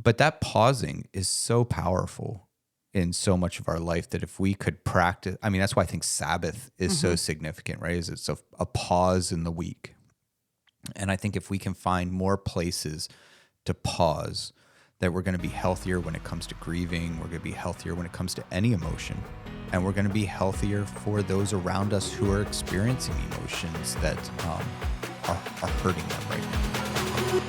But that pausing is so powerful in so much of our life that if we could practice, I mean, that's why I think Sabbath is so significant, right? Is it's a pause in the week. And I think if we can find more places to pause, that we're going to be healthier when it comes to grieving, we're going to be healthier when it comes to any emotion, and we're going to be healthier for those around us who are experiencing emotions that are hurting them right now.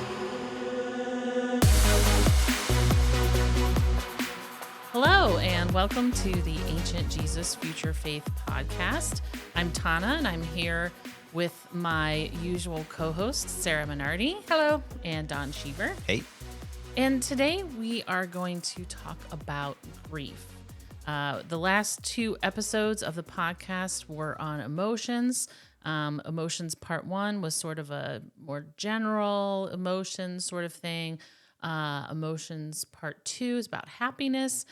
Hello, and welcome to the Ancient Jesus Future Faith podcast. I'm Tana, and I'm here with my usual co-hosts, Sarah Minardi. Hello. And Don Cheever. Hey. And today we are going to talk about grief. The last two episodes of the podcast were on emotions. Emotions part 1 was sort of a more general emotions sort of thing. Emotions part 2 is about happiness.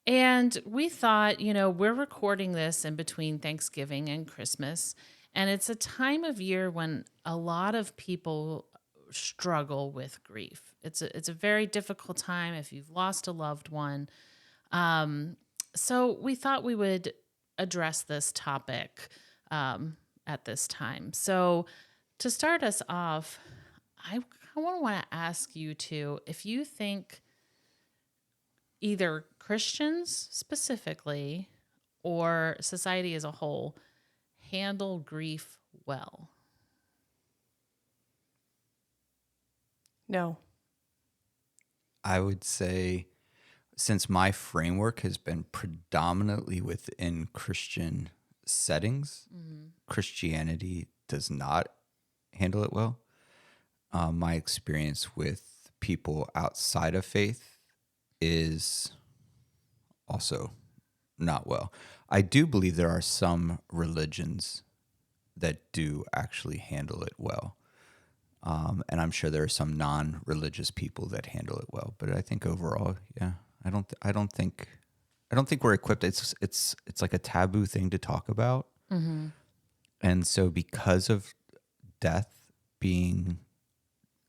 And we thought, we're recording this in between Thanksgiving and Christmas. And it's a time of year when a lot of people struggle with grief. It's a very difficult time if you've lost a loved one. So we thought we would address this topic at this time. So to start us off, I want to ask you two if you think either Christians specifically or society as a whole handle grief well. No. I would say, since my framework has been predominantly within Christian settings, Christianity does not handle it well. My experience with people outside of faith is also not well. I do believe there are some religions that do actually handle it well. And I'm sure there are some non-religious people that handle it well, but I think overall, yeah, I don't think we're equipped. It's like a taboo thing to talk about. Mm-hmm. And so because of death being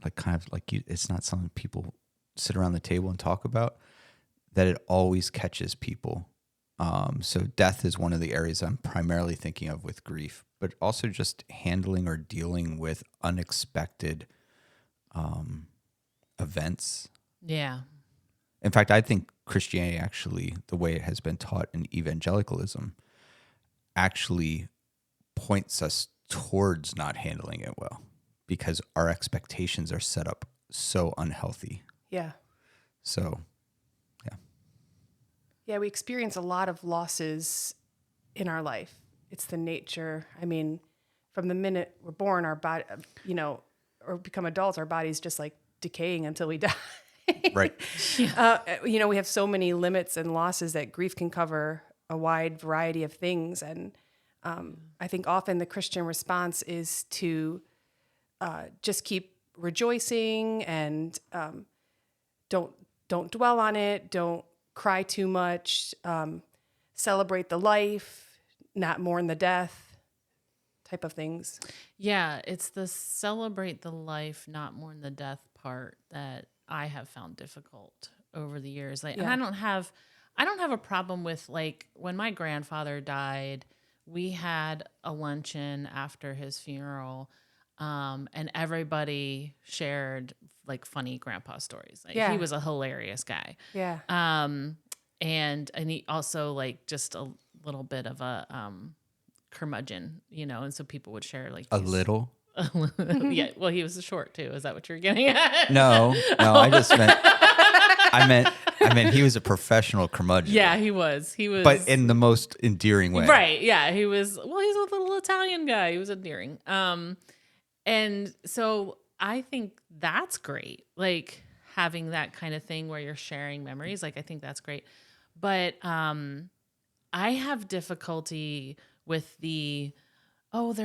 like kind of like it's not something people sit around the table and talk about, that it always catches people. So death is one of the areas I'm primarily thinking of with grief, but also just handling or dealing with unexpected events. Yeah. In fact, I think Christianity actually, the way it has been taught in evangelicalism, actually points us towards not handling it well because our expectations are set up so unhealthy. Yeah. So, yeah. Yeah, we experience a lot of losses in our life. It's the nature. I mean, from the minute we're born, our body, or become adults, our body's just like decaying until we die. Right. We have so many limits and losses that grief can cover a wide variety of things. And I think often the Christian response is to just keep rejoicing and don't dwell on it. Don't cry too much. Celebrate the life, not mourn the death type of things. Yeah, it's the celebrate the life, not mourn the death part that I have found difficult over the years. And I don't have a problem with, like, when my grandfather died, we had a luncheon after his funeral, and everybody shared like funny grandpa stories. Like, he was a hilarious guy. Yeah. And he also like just a little bit of a curmudgeon, and so people would share like A little. Yeah, well, he was short too. Is that what you're getting at? No, I meant he was a professional curmudgeon. Yeah, he was, but in the most endearing way. Right? Yeah, he was. Well, he's a little Italian guy. He was endearing. And so I think that's great. Like having that kind of thing where you're sharing memories. Like I think that's great. But I have difficulty with they're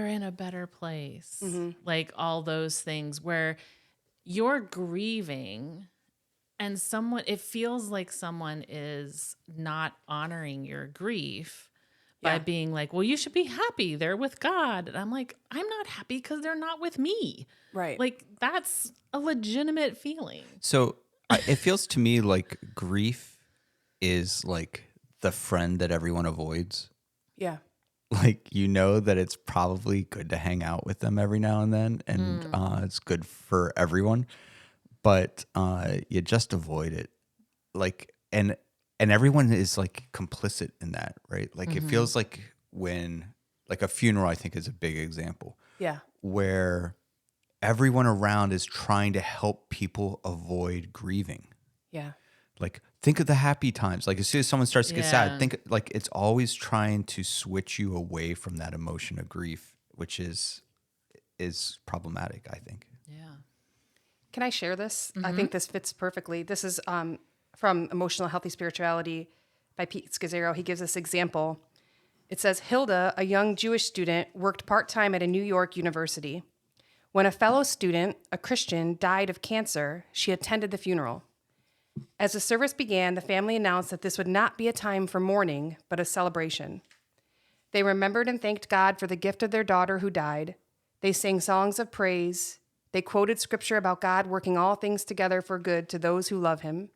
in a better place. Mm-hmm. Like all those things where you're grieving and it feels like someone is not honoring your grief by being like, well, you should be happy. They're with God. And I'm like, I'm not happy because they're not with me. Right. Like that's a legitimate feeling. So It feels to me like grief is like the friend that everyone avoids. Yeah. Like, you know that it's probably good to hang out with them every now and then, and it's good for everyone, but you just avoid it. Like, and everyone is like complicit in that, right? Like, it feels like when, like, a funeral, I think, is a big example Yeah. where everyone around is trying to help people avoid grieving. Yeah. Like, think of the happy times. Like, as soon as someone starts to get sad, Yeah. think, like, it's always trying to switch you away from that emotion of grief, which is problematic, I think. Yeah. Can I share this? I think this fits perfectly. This is from Emotional Healthy Spirituality by Pete Scazzaro. He gives this example. It says, Hilda, a young Jewish student, worked part-time at a New York university. When a fellow student, a Christian, died of cancer, she attended the funeral. As the service began, the family announced that this would not be a time for mourning, but a celebration. They remembered and thanked God for the gift of their daughter who died. They sang songs of praise. They quoted scripture about God working all things together for good to those who love him.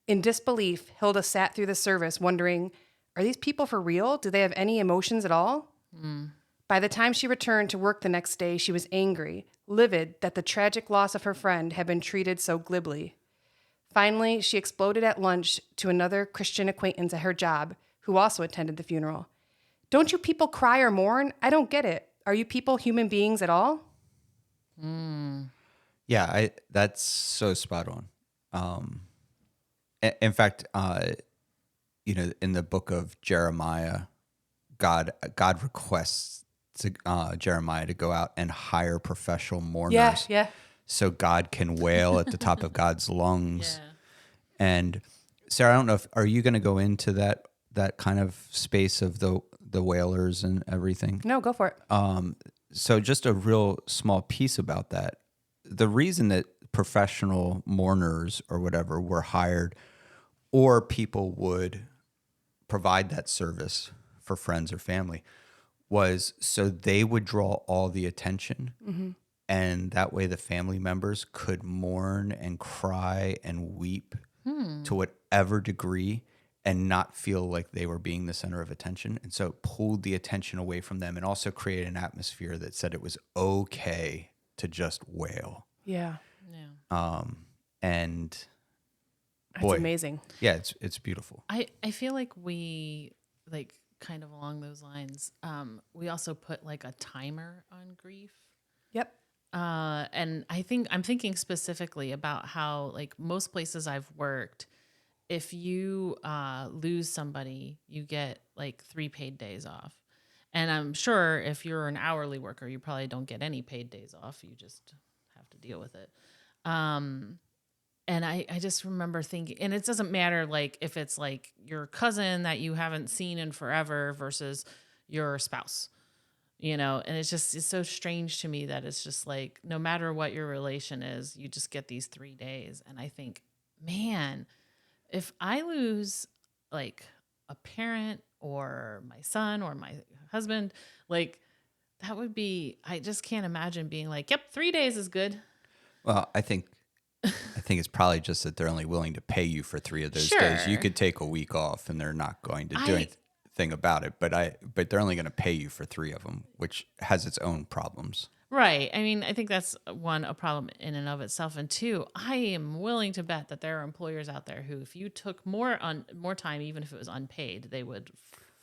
In disbelief, Hilda sat through the service wondering, are these people for real? Do they have any emotions at all? By the time she returned to work the next day, she was angry, livid that the tragic loss of her friend had been treated so glibly. Finally, she exploded at lunch to another Christian acquaintance at her job who also attended the funeral. Don't you people cry or mourn? I don't get it. Are you people human beings at all? Yeah, that's so spot on. In fact, in the book of Jeremiah, God requests Jeremiah to go out and hire professional mourners, Yeah. so God can wail at the top of God's lungs. Yeah. And Sarah, I don't know are you going to go into that kind of space of the wailers and everything? No, go for it. So just a real small piece about that. The reason that professional mourners or whatever were hired, or people would provide that service for friends or family, was so they would draw all the attention. And that way the family members could mourn and cry and weep to whatever degree and not feel like they were being the center of attention. And so it pulled the attention away from them and also created an atmosphere that said it was okay to just wail. Yeah. Yeah. And That's boy, amazing. yeah, it's beautiful. I feel like we, like, kind of along those lines, we also put like a timer on grief. Yep. And I'm thinking specifically about how, like, most places I've worked, if you lose somebody, you get like 3 paid days off. And I'm sure if you're an hourly worker, you probably don't get any paid days off. You just have to deal with it. And I just remember thinking, and it doesn't matter, like, if it's like your cousin that you haven't seen in forever versus your spouse, and it's so strange to me that it's just like, no matter what your relation is, you just get these 3 days. And I think, man, if I lose like a parent or my son or my husband, like, that would be, I just can't imagine being like, yep, 3 days is good. Well, I think it's probably just that they're only willing to pay you for 3 of those Sure. days. You could take a week off and they're not going to do anything about it. But they're only going to pay you for 3 of them, which has its own problems. Right. I mean, I think that's a problem in and of itself. And 2, I am willing to bet that there are employers out there who, if you took more time, even if it was unpaid, they would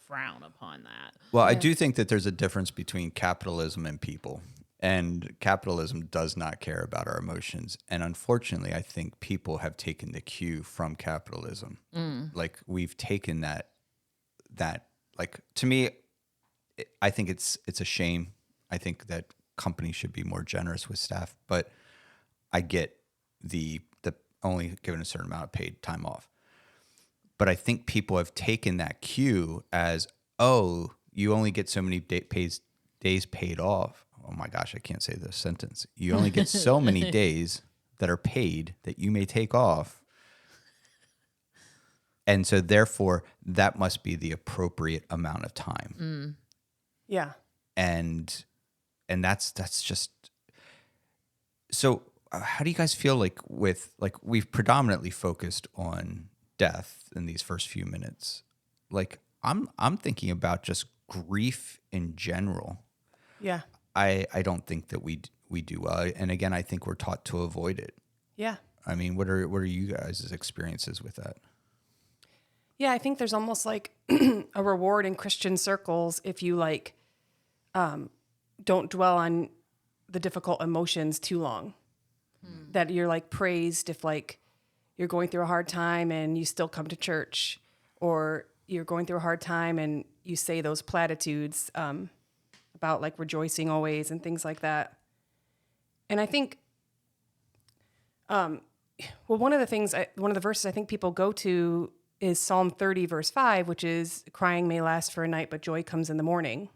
frown upon that. Well, I do think that there's a difference between capitalism and people. And capitalism does not care about our emotions. And unfortunately, I think people have taken the cue from capitalism. Like, we've taken that, like, to me, I think it's a shame. I think that companies should be more generous with staff, but I get the only given a certain amount of paid time off. But I think people have taken that cue as, oh, you only get so many days paid off. Oh my gosh, I can't say this sentence. You only get so many days that are paid that you may take off. And so therefore, that must be the appropriate amount of time. Yeah. And that's just, so how do you guys feel like we've predominantly focused on death in these first few minutes? Like I'm thinking about just grief in general. Yeah. I don't think that we do well. And again, I think we're taught to avoid it. Yeah. I mean, what are you guys' experiences with that? Yeah, I think there's almost like a reward in Christian circles if you like don't dwell on the difficult emotions too long. That you're like praised if like you're going through a hard time and you still come to church, or you're going through a hard time and you say those platitudes about like rejoicing always and things like that. And I think, one of the verses I think people go to is Psalm 30, verse 5, which is crying may last for a night, but joy comes in the morning.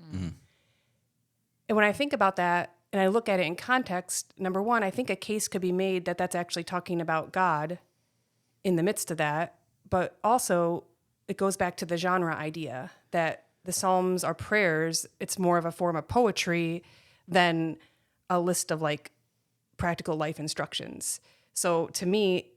Mm-hmm. And when I think about that and I look at it in context, number one, I think a case could be made that that's actually talking about God in the midst of that. But also it goes back to the genre idea that the Psalms are prayers. It's more of a form of poetry than a list of like practical life instructions. So to me,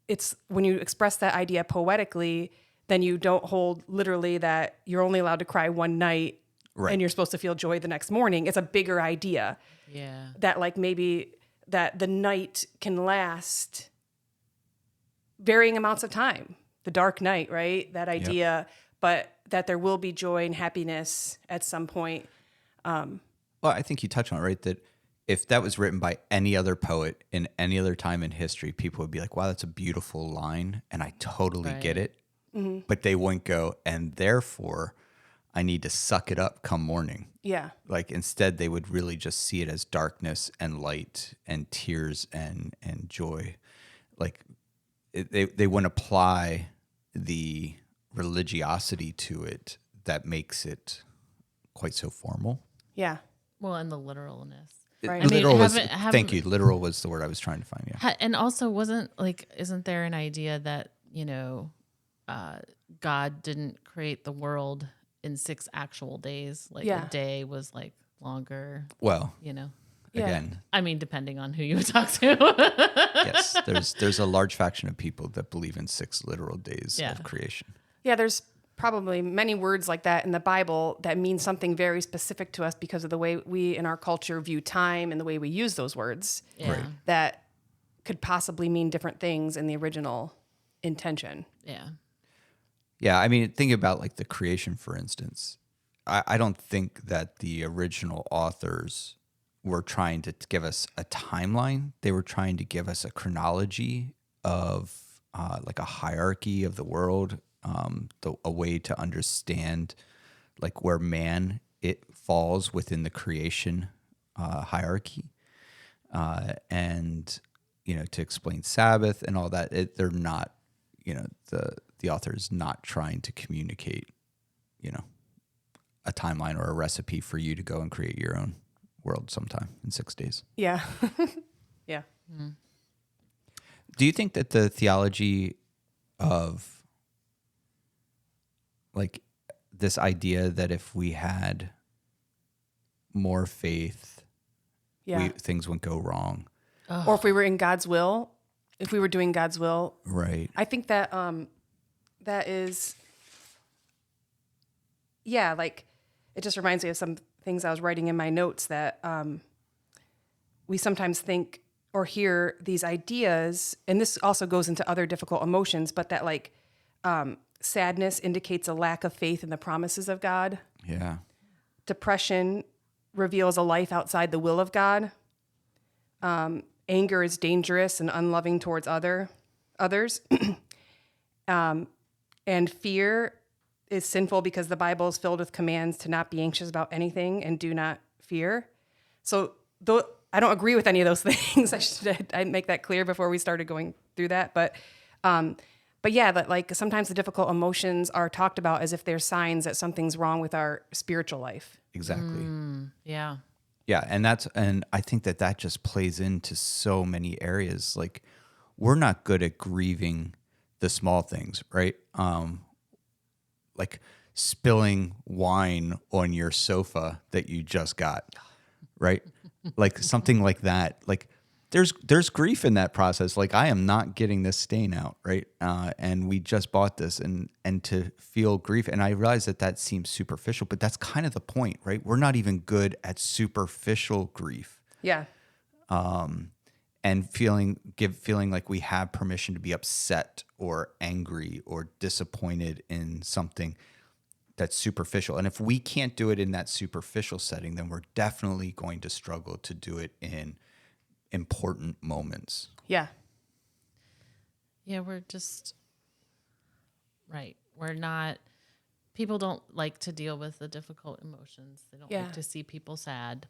it's when you express that idea poetically, then you don't hold literally that you're only allowed to cry one night and you're supposed to feel joy the next morning. It's a bigger idea. Yeah. That like maybe that the night can last varying amounts of time. The dark night, right? That idea, but that there will be joy and happiness at some point. Well, I think you touch on it, right? That if that was written by any other poet in any other time in history, people would be like, wow, that's a beautiful line. And I totally get it. Mm-hmm. But they wouldn't go, and therefore I need to suck it up come morning. Yeah. Like instead they would really just see it as darkness and light and tears and joy. Like they wouldn't apply the religiosity to it that makes it quite so formal. Yeah. Well, and the literalness. Right. Literal thank you. Literal was the word I was trying to find. Yeah. And also isn't there an idea that, God didn't create the world in 6 actual days? Like a day was like longer. Well, again, I mean, depending on who you talk to. Yes. There's a large faction of people that believe in 6 literal days of creation. Yeah. There's probably many words like that in the Bible that mean something very specific to us because of the way we in our culture view time and the way we use those words. Yeah. Right. That could possibly mean different things in the original intention. Yeah. Yeah. I mean, think about like the creation, for instance. I don't think that the original authors were trying to give us a timeline. They were trying to give us a chronology of like a hierarchy of the world, a way to understand like where it falls within the creation hierarchy, and to explain Sabbath and all that. They're not, the author is not trying to communicate, a timeline or a recipe for you to go and create your own world sometime in 6 days. Yeah. Yeah. Mm-hmm. Do you think that the theology of like this idea that if we had more faith, things wouldn't go wrong? Or if we were in God's will, if we were doing God's will. Right. I think that that is, like it just reminds me of some things I was writing in my notes that we sometimes think or hear these ideas, and this also goes into other difficult emotions, but that like sadness indicates a lack of faith in the promises of God. Yeah. Depression reveals a life outside the will of God. Anger is dangerous and unloving towards others. And fear is sinful because the Bible is filled with commands to not be anxious about anything and do not fear. So though I don't agree with any of those things, I'd make that clear before we started going through that. But yeah, that like sometimes the difficult emotions are talked about as if they're signs that something's wrong with our spiritual life. Exactly. Yeah. Yeah, and I think that just plays into so many areas. Like we're not good at grieving the small things, right? Like spilling wine on your sofa that you just got, right? Like something like that. Like there's grief in that process. Like, I am not getting this stain out, right? And we just bought this, and to feel grief, and I realize that seems superficial, but that's kind of the point, right? We're not even good at superficial grief. Yeah. And feeling like we have permission to be upset or angry or disappointed in something that's superficial. And if we can't do it in that superficial setting, then we're definitely going to struggle to do it in important moments. Yeah. Yeah, we're just right. We're not. People don't like to deal with the difficult emotions. They don't like to see people sad.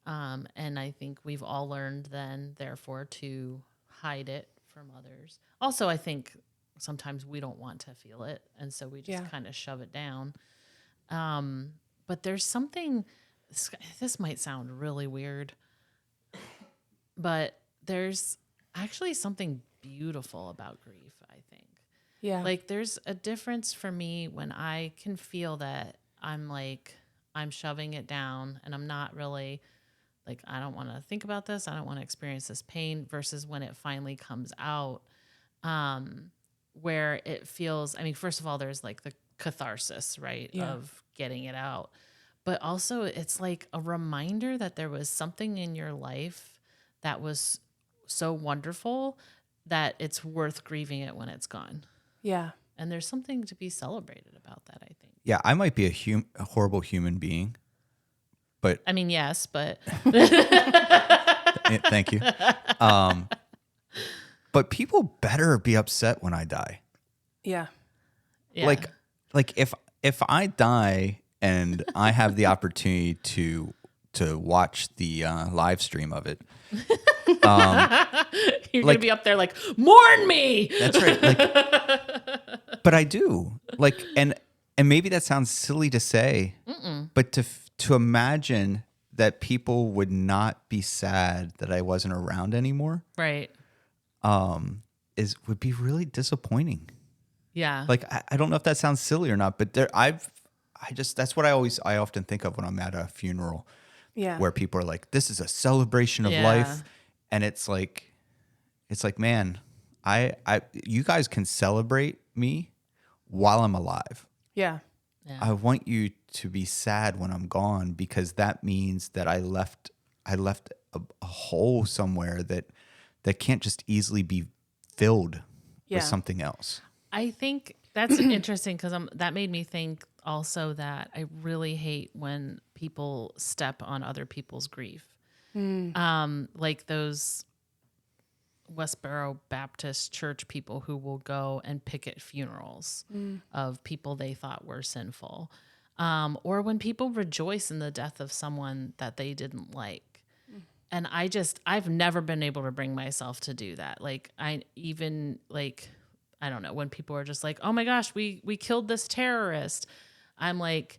And I think we've all learned then, therefore, to hide it from others. Also, I think sometimes we don't want to feel it, and so we just kind of shove it down. But there's something, this might sound really weird, but there's actually something beautiful about grief, I think. Yeah. Like, there's a difference for me when I can feel that I'm shoving it down and I'm not really, like, I don't want to think about this. I don't want to experience this pain, versus when it finally comes out, where it feels, I mean, first of all, there's like the catharsis, right, of getting it out. But also it's like a reminder that there was something in your life that was so wonderful that it's worth grieving it when it's gone. Yeah. And there's something to be celebrated about that, I think. Yeah, I might be a horrible human being, but I mean, yes, but thank you. But people better be upset when I die. Yeah. yeah. Like if I die and I have the opportunity to watch the live stream of it, you're gonna be up there like, mourn me. That's right. Like, but I do. Like, and maybe that sounds silly to say, but to imagine that people would not be sad that I wasn't around anymore, Right. would be really disappointing. Yeah. Like, I don't know if that sounds silly or not, but that's what I often think of when I'm at a funeral. Yeah. Where people are like, this is a celebration of life. And it's like, man, you guys can celebrate me while I'm alive. Yeah. I want you to be sad when I'm gone, because that means that I left a hole somewhere that can't just easily be filled with something else. I think that's interesting, because that made me think also that I really hate when people step on other people's grief. Like those Westboro Baptist Church people who will go and picket funerals of people they thought were sinful. Or when people rejoice in the death of someone that they didn't like. And I've never been able to bring myself to do that. Like, I don't know, when people are just like, oh my gosh, we killed this terrorist. I'm like,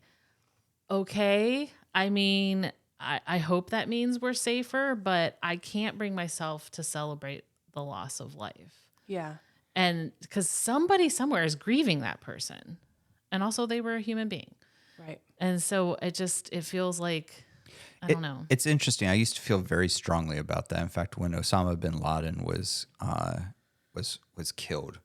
okay, I mean, I hope that means we're safer, but I can't bring myself to celebrate the loss of life. Yeah. And because somebody somewhere is grieving that person. And also they were a human being. Right. And so it feels like, I don't know. It's interesting. I used to feel very strongly about that. In fact, when Osama bin Laden was killed,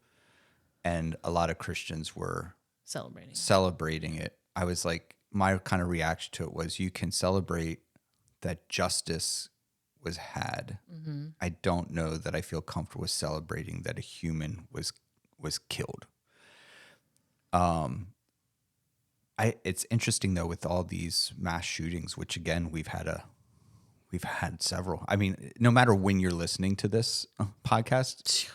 and a lot of Christians were celebrating it, I was like, my kind of reaction to it was, you can celebrate that justice was had. I don't know that I feel comfortable with celebrating that a human was killed. It's interesting though, with all these mass shootings, which again we've had several. I mean, no matter when you're listening to this podcast,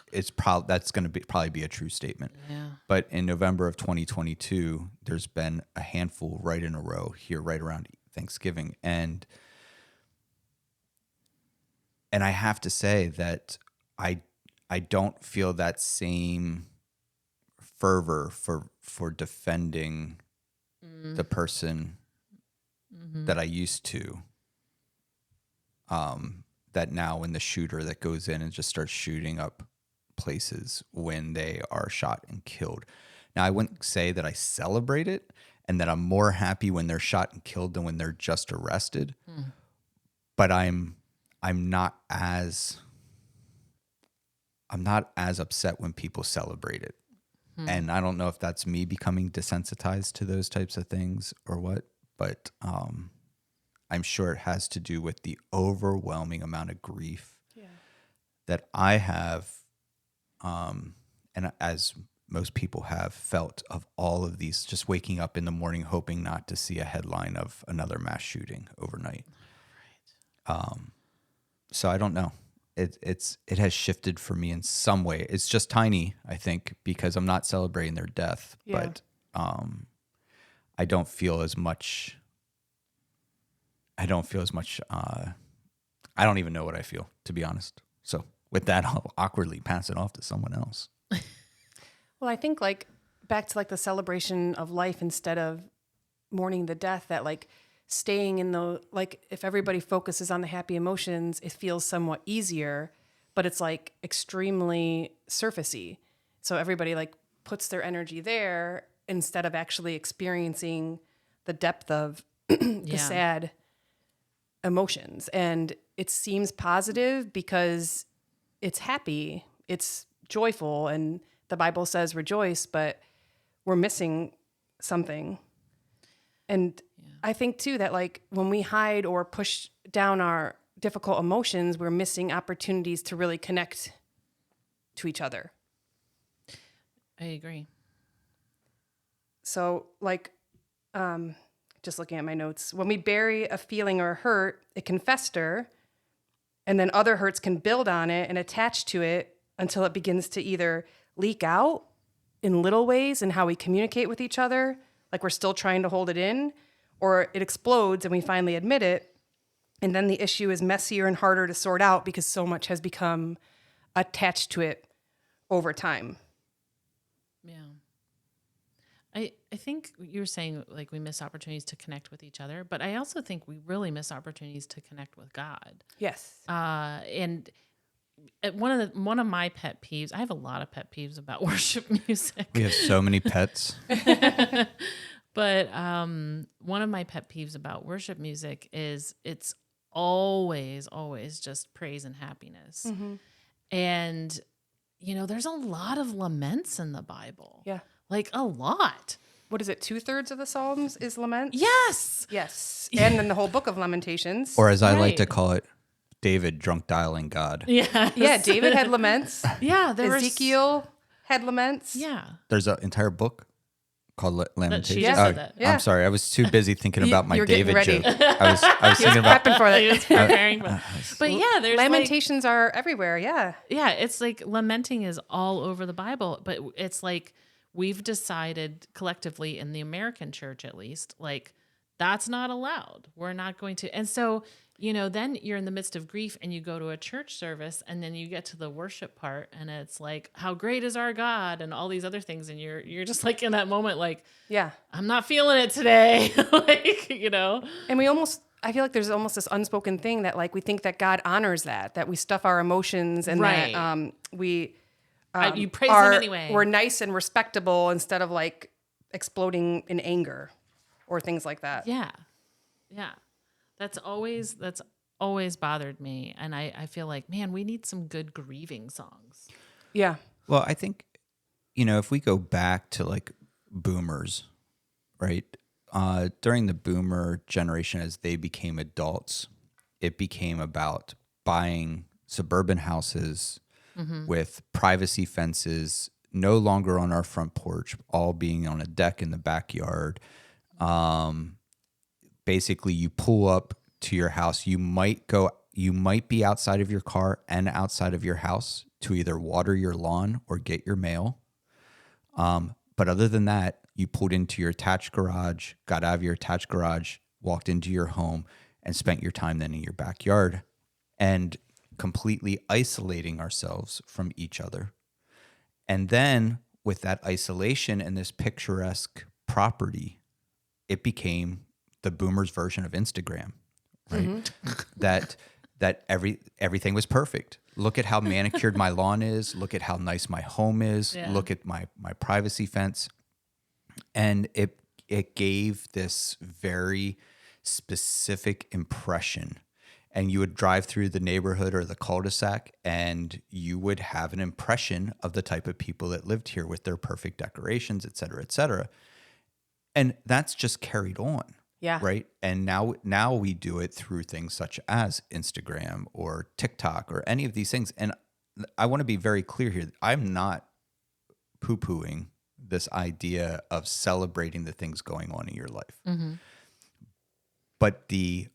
that's going to probably be a true statement. Yeah. But in November of 2022, there's been a handful right in a row here, right around Thanksgiving, and I have to say that I don't feel that same fervor for defending the person that I used to. That now, when the shooter that goes in and just starts shooting up places when they are shot and killed. Now, I wouldn't say that I celebrate it and that I'm more happy when they're shot and killed than when they're just arrested. But I'm not as I'm not as upset when people celebrate it. And I don't know if that's me becoming desensitized to those types of things or what, but I'm sure it has to do with the overwhelming amount of grief that I have, and as most people have felt, of all of these, just waking up in the morning hoping not to see a headline of another mass shooting overnight. So I don't know. It has shifted for me in some way. It's just tiny, I think, because I'm not celebrating their death, but I don't feel as much. I don't even know what I feel, to be honest. So with that, I'll awkwardly pass it off to someone else. Well, I think like back to like the celebration of life instead of mourning the death, that like staying in the, like if everybody focuses on the happy emotions, it feels somewhat easier, but it's like extremely surfacey. So everybody like puts their energy there instead of actually experiencing the depth of the sad emotions. And it seems positive because it's happy, it's joyful, and the Bible says rejoice, but we're missing something. And I think too that like when we hide or push down our difficult emotions, we're missing opportunities to really connect to each other. I agree. So like, just looking at my notes, when we bury a feeling or a hurt, it can fester, and then other hurts can build on it and attach to it until it begins to either leak out in little ways in how we communicate with each other, like we're still trying to hold it in, or it explodes and we finally admit it. And then the issue is messier and harder to sort out because so much has become attached to it over time. Yeah. I think you were saying like we miss opportunities to connect with each other, but I also think we really miss opportunities to connect with God. Yes. And one of my pet peeves, I have a lot of pet peeves about worship music. We have so many pets. But one of my pet peeves about worship music is it's always just praise and happiness. Mm-hmm. And, you know, there's a lot of laments in the Bible. Yeah. Like a lot. What is it? 2/3 of the Psalms is lament? Yes. Yes. And then the whole book of Lamentations. Or as I like to Right. call it, David drunk dialing God. Yeah. Yeah, David had laments. Yeah. Ezekiel had laments. Yeah. There's an entire book called Lamentations. just said that. Yeah. I'm sorry. I was too busy thinking about my you were getting David ready. joke. I was thinking about Prepping for He that. was preparing for- But yeah, there's Lamentations are everywhere. Yeah. yeah, it's like lamenting is all over the Bible, but it's like we've decided collectively in the American church, at least, like that's not allowed. We're not going to. And so, you know, then you're in the midst of grief and you go to a church service and then you get to the worship part and it's like, how great is our God and all these other things. And you're just like in that moment, like, Yeah. I'm not feeling it today. Like, you know, And I feel like there's almost this unspoken thing that like we think that God honors that we stuff our emotions and Right. that we you praise him anyway. We're nice and respectable instead of like exploding in anger or things like that. Yeah. Yeah. That's always bothered me. And I feel like, man, we need some good grieving songs. Yeah. Well, I think, you know, if we go back to like boomers, right? During the boomer generation, as they became adults, it became about buying suburban houses with privacy fences, no longer on our front porch, all being on a deck in the backyard. Basically, you pull up to your house. You might be outside of your car and outside of your house to either water your lawn or get your mail. But other than that, you pulled into your attached garage, got out of your attached garage, walked into your home, and spent your time then in your backyard, and completely isolating ourselves from each other. And then with that isolation and this picturesque property, it became the boomers' version of Instagram, right? that everything was perfect. Look at how manicured my lawn is. Look at how nice my home is. Yeah. Look at my privacy fence. And it gave this very specific impression. and you would drive through the neighborhood or the cul-de-sac, and you would have an impression of the type of people that lived here with their perfect decorations, et cetera, et cetera. And that's just carried on. Yeah. Right. And now we do it through things such as Instagram or TikTok or any of these things. And I want to be very clear here. I'm not poo-pooing this idea of celebrating the things going on in your life. Mm-hmm. But the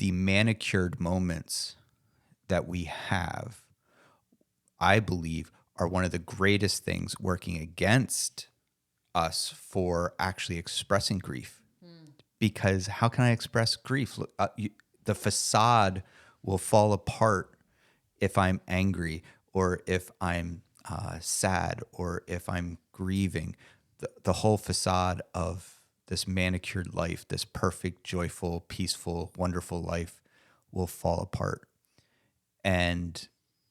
manicured moments that we have, I believe, are one of the greatest things working against us for actually expressing grief. Because how can I express grief? Look, the facade will fall apart if I'm angry or if I'm sad or if I'm grieving. The whole facade of this manicured life, this perfect, joyful, peaceful, wonderful life will fall apart. And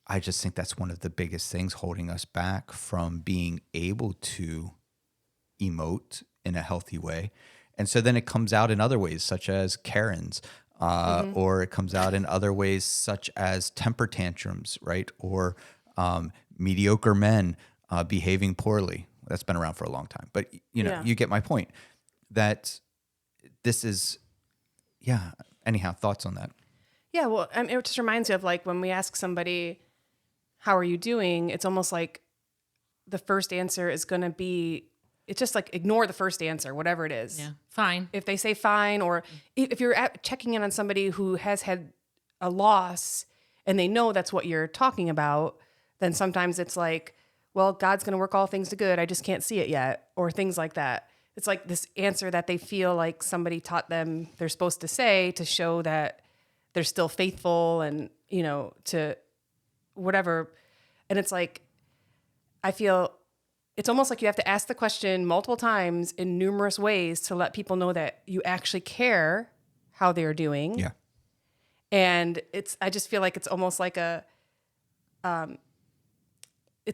I just think that's one of the biggest things holding us back from being able to emote in a healthy way. And so then it comes out in other ways, such as Karens, or it comes out in other ways, such as temper tantrums, right? Or mediocre men behaving poorly. That's been around for a long time. But, you get my point. That this is, anyhow, thoughts on that? Yeah, well, it just reminds me of like when we ask somebody, how are you doing? It's almost like the first answer is going to be, it's just like ignore the first answer, whatever it is. Yeah, fine. If they say fine, or if you're checking in on somebody who has had a loss and they know that's what you're talking about, then sometimes it's like, well, God's going to work all things to good. I just can't see it yet, or things like that. It's like this answer that they feel like somebody taught them they're supposed to say to show that they're still faithful and, to whatever. And it's like, I feel it's almost like you have to ask the question multiple times in numerous ways to let people know that you actually care how they're doing. Yeah. And I just feel like it's almost like it's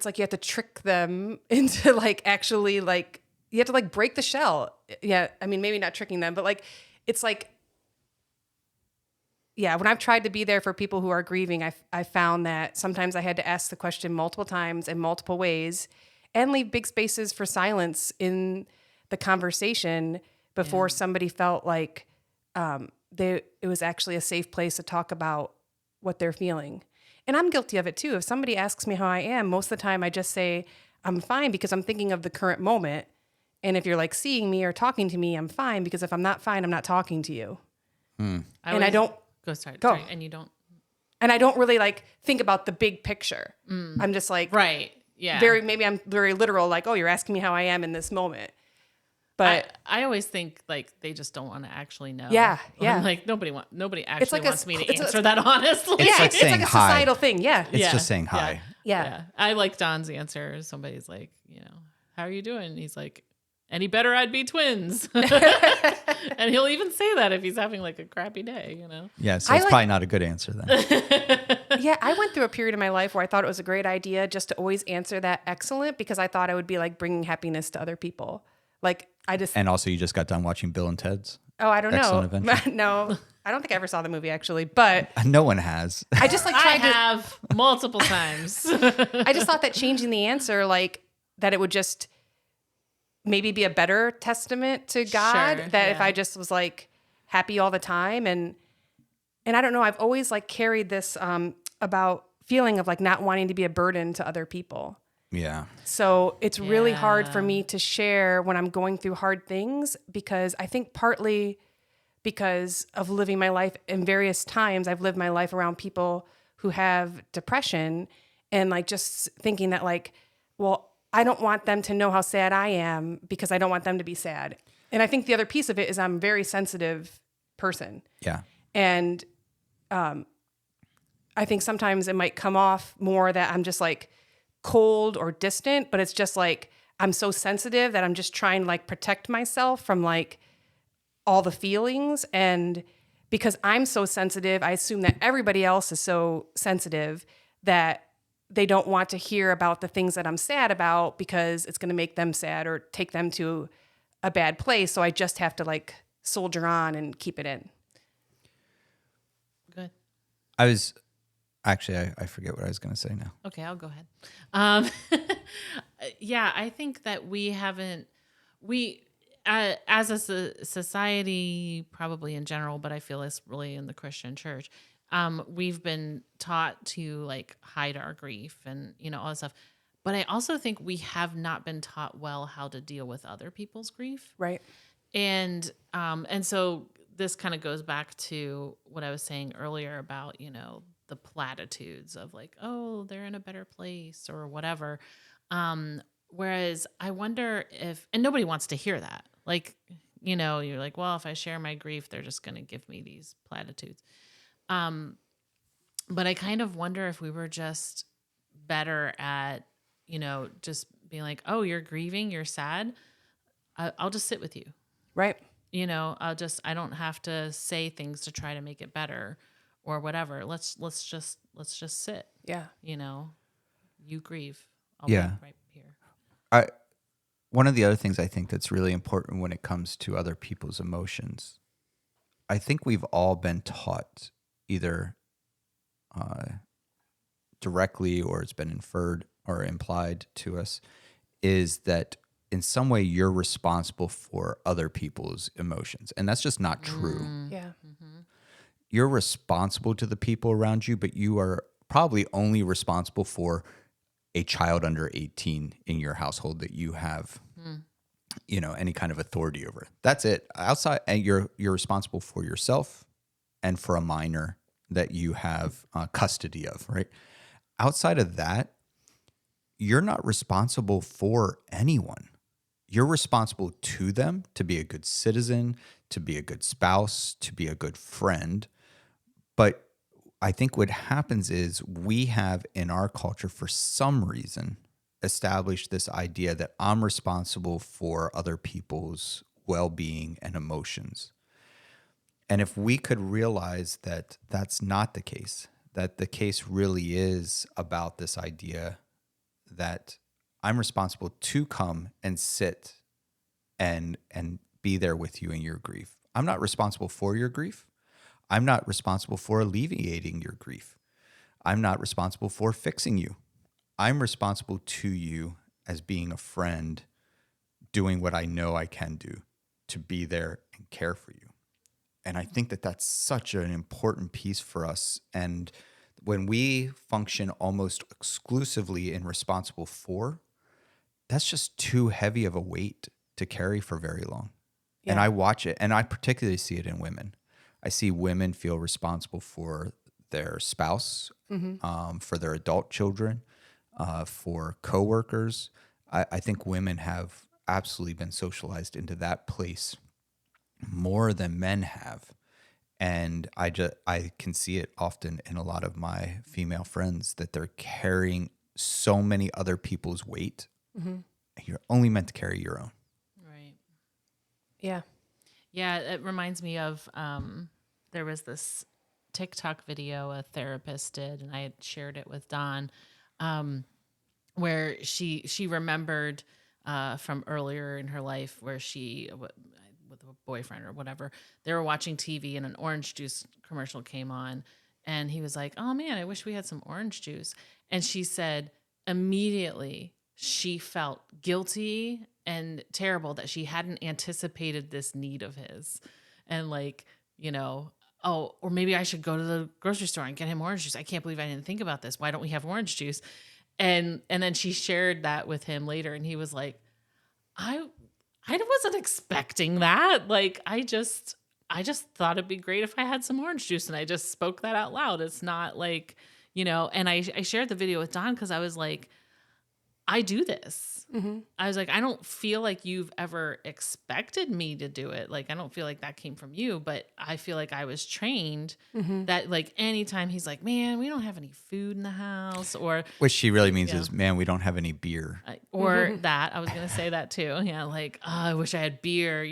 like you have to trick them into like actually like, you have to like break the shell. Yeah. I mean, maybe not tricking them, but like, it's like, when I've tried to be there for people who are grieving, I found that sometimes I had to ask the question multiple times in multiple ways and leave big spaces for silence in the conversation before somebody felt like it was actually a safe place to talk about what they're feeling. And I'm guilty of it too. If somebody asks me how I am, most of the time I just say, I'm fine, because I'm thinking of the current moment. And if you're like seeing me or talking to me, I'm fine, because if I'm not fine, I'm not talking to you. I don't go start. Go. Sorry, and you don't. And I don't really like think about the big picture. I'm just like, right. Yeah. Maybe I'm very literal, like, oh, you're asking me how I am in this moment. But I always think like they just don't want to actually know. Yeah. I'm like nobody actually like wants me to answer that honestly. It's like it's saying like a hi. societal thing. Yeah. It's just saying hi. Yeah. I like Don's answer. Somebody's like, how are you doing? And he's like, any better, I'd be twins. And he'll even say that if he's having like a crappy day, Yeah, so it's probably not a good answer then. Yeah, I went through a period in my life where I thought it was a great idea just to always answer that excellent, because I thought I would be like bringing happiness to other people. Like And also you just got done watching Bill and Ted's. Oh, I don't Excellent know. Adventure. No, I don't think I ever saw the movie actually, but No one has. I just like I tried have multiple times. I just thought that changing the answer, like that it would just maybe be a better testament to God, Sure, that if yeah. I just was like happy all the time. And I don't know, I've always like carried this about feeling of like not wanting to be a burden to other people. Yeah. So it's really hard for Yeah. me to share when I'm going through hard things, because I think partly because of living my life in various times, I've lived my life around people who have depression, and like just thinking that like, well, I don't want them to know how sad I am because I don't want them to be sad. And I think the other piece of it is I'm a very sensitive person. Yeah. And I think sometimes it might come off more that I'm just like cold or distant, but it's just like I'm so sensitive that I'm just trying to like protect myself from like all the feelings. And because I'm so sensitive, I assume that everybody else is so sensitive that they don't want to hear about the things that I'm sad about because it's going to make them sad or take them to a bad place. So I just have to like soldier on and keep it in. I was actually, I forget what I was going to say now. Okay, I'll go ahead. Um, yeah, I think that as a society, probably in general, but I feel it's really in the Christian church, we've been taught to like hide our grief and, all this stuff. But I also think we have not been taught well how to deal with other people's grief. Right. And so this kind of goes back to what I was saying earlier about, the platitudes of like, oh, they're in a better place or whatever. Whereas I wonder and nobody wants to hear that. Like, you're like, well, if I share my grief, they're just going to give me these platitudes. But I kind of wonder if we were just better at, just being like, oh, you're grieving, you're sad. I'll just sit with you. Right. I don't have to say things to try to make it better or whatever. Let's just sit. Yeah. You grieve. I'll Yeah. be right here. One of the other things I think that's really important when it comes to other people's emotions, I think we've all been taught either directly or it's been inferred or implied to us, is that in some way you're responsible for other people's emotions. And that's just not true. Yeah. You're responsible to the people around you, but you are probably only responsible for a child under 18 in your household that you have, any kind of authority over. That's it. Outside, and you're responsible for yourself and for a minor that you have custody of, right? Outside of that, you're not responsible for anyone. You're responsible to them to be a good citizen, to be a good spouse, to be a good friend. But I think what happens is we have in our culture, for some reason, established this idea that I'm responsible for other people's well-being and emotions. And if we could realize that that's not the case, that the case really is about this idea that I'm responsible to come and sit and be there with you in your grief. I'm not responsible for your grief. I'm not responsible for alleviating your grief. I'm not responsible for fixing you. I'm responsible to you as being a friend, doing what I know I can do to be there and care for you. And I think that that's such an important piece for us. And when we function almost exclusively in responsible for, that's just too heavy of a weight to carry for very long. Yeah. And I watch it, and I particularly see it in women. I see women feel responsible for their spouse, for their adult children, for coworkers. I think women have absolutely been socialized into that place more than men have. And I can see it often in a lot of my female friends that they're carrying so many other people's weight. And you're only meant to carry your own. Right. Yeah. Yeah, it reminds me of there was this TikTok video a therapist did, and I had shared it with Dawn, where she remembered from earlier in her life where she, with a boyfriend or whatever, they were watching TV and an orange juice commercial came on, and he was like, "Oh man, I wish we had some orange juice." And she said immediately she felt guilty and terrible that she hadn't anticipated this need of his. And like, oh, or maybe I should go to the grocery store and get him orange juice. I can't believe I didn't think about this. Why don't we have orange juice? And then she shared that with him later, and he was like, I wasn't expecting that. Like, I just thought it'd be great if I had some orange juice, and I just spoke that out loud. It's not like, and I shared the video with Don because I was like, I do this. I was like, I don't feel like you've ever expected me to do it. Like, I don't feel like that came from you, but I feel like I was trained that like anytime he's like, man, we don't have any food in the house, or Which she really means is, man, we don't have any beer. Or that, I was going to say that too. Yeah. Like, oh, I wish I had beer,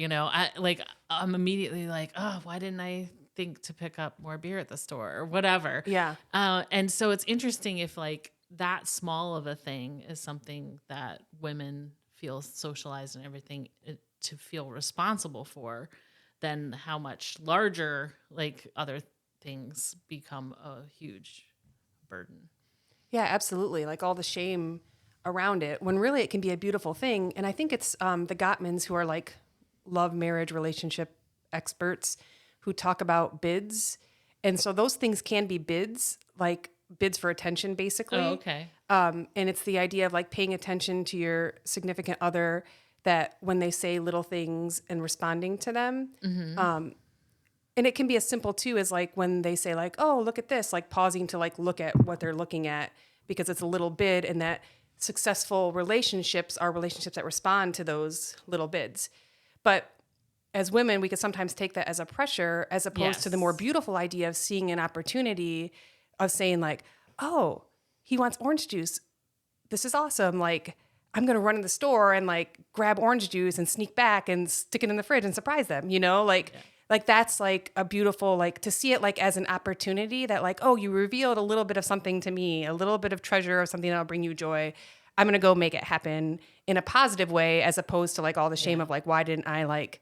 I'm immediately like, oh, why didn't I think to pick up more beer at the store or whatever? Yeah. And so it's interesting if like that small of a thing is something that women feel socialized and everything to feel responsible for, then how much larger like other things become a huge burden. Yeah, absolutely. Like all the shame around it, when really it can be a beautiful thing. And I think it's the Gottmans, who are like love, marriage, relationship experts, who talk about bids. And so those things can be bids, like bids for attention, basically. Oh, okay. And it's the idea of like paying attention to your significant other, that when they say little things and responding to them. And it can be as simple too as like when they say like, oh, look at this, like pausing to like look at what they're looking at, because it's a little bid, and that successful relationships are relationships that respond to those little bids. But as women, we could sometimes take that as a pressure, as opposed to the more beautiful idea of seeing an opportunity of saying like, oh, he wants orange juice. This is awesome. Like, I'm going to run in the store and like grab orange juice and sneak back and stick it in the fridge and surprise them, you know, like that's like a beautiful, like to see it like as an opportunity that like, oh, you revealed a little bit of something to me, a little bit of treasure of something that'll bring you joy. I'm going to go make it happen in a positive way, as opposed to like all the shame of like, why didn't I like